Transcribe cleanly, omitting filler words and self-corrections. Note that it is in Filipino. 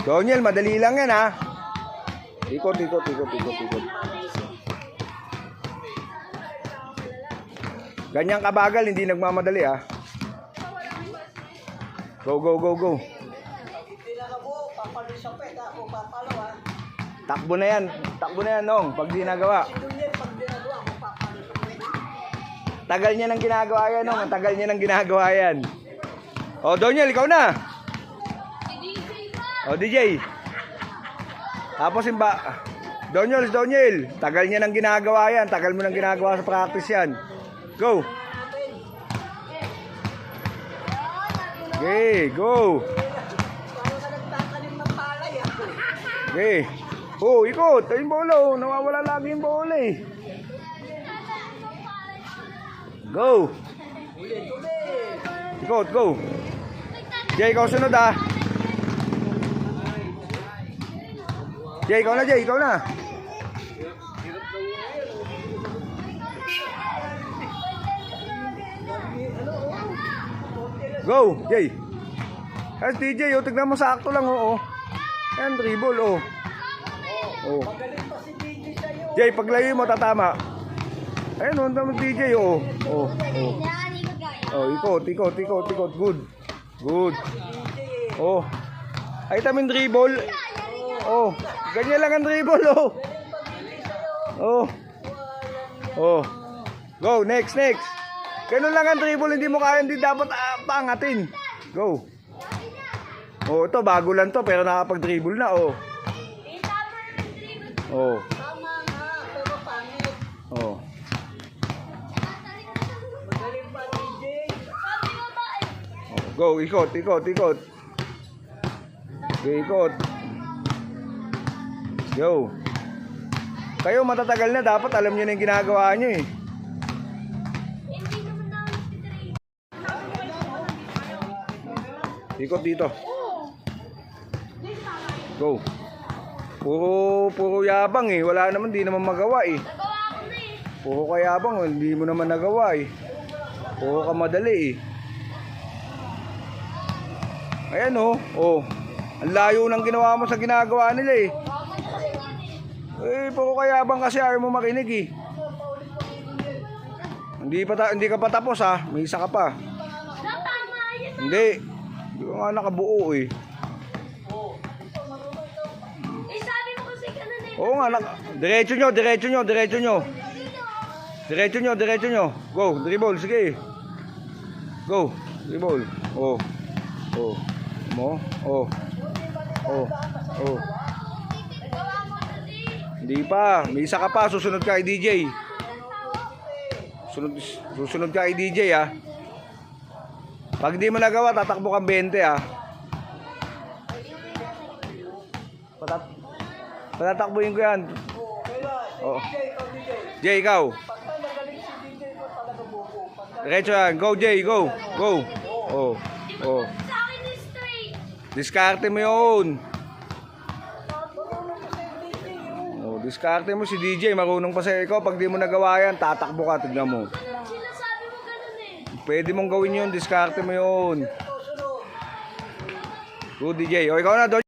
Doniel, madali lang yan ha. Ikot. Ganyan kabagal, hindi nagmamadali ha. Go. Takbo na yan Nong, pag di nagawa. Tagal niya nang ginagawa yan Nong, tagal niya nang ginagawa yan. O Doniel, ikaw na. O DJ. Tapos Doniel, tagal niya nang ginagawa yan, tagal mo nang ginagawa sa practice yan. Go. Okay, go. Okay. Oh, ikot. Yung bola, oh. Nawawala lagi yung bola eh. Go. Ikot, go. Jay, ikaw sunod ah. Jay, ikaw na. Go, Jay. As DJ, oh, tignan mo sakto lang, oh. Yan, dribble, oh. Oh. Jay, paglayo mo, tatama. Ayun, oh, naman DJ, oh. Oh. Oh, ikot. Good. Oh. Ay, tamin dribble. Oh. Ganyan lang ang dribble, oh. Oh. Oh. Go, next. Ganun lang ang dribble, hindi mo kaya, hindi dapat paangatin. Go. Oh, ito bago lang to pero nakapag-dribble na, oh. Oh. Tama nga, pero pangit. Oh. Magaling pa, DJ. Go, ikot. Okay, ikot. Yo. Kayo matatagal na, dapat alam niyo na yung ginagawa niyo eh. Ikot dito. Go. Puro yabang eh. Wala naman, di naman magawa eh. Puro ka yabang, hindi mo naman nagawa eh. Puro ka madali eh. Ayan oh. Oh. Ang layo ng ginawa mo sa ginagawa nila eh. Puro ka yabang kasi ayaw mo makinig eh. Hindi ka pa tapos ha. May isa ka pa. Hindi ko nga nakabuo eh. Oo nga, diretso nyo. Go, dribble, sige. Go, dribble. Oh. Hindi pa, may isa ka pa, susunod ka kay DJ. Susunod ka kay DJ ah. Pag di mo nagawa, tatakbo kang 20 ah. Patatakbuhin ko yan. Oh. Jay, ikaw. Diretso yan. Go, Jay. Go. Oh. Diskarte mo yun. Oh, diskarte mo si DJ. Marunong pa sa'yo. Ikaw, pag di mo nagawa yan, tatakbo ka. Tignan mo. Pwede mong gawin yun. Diskarte mo yun. Go, DJ. O, ikaw na,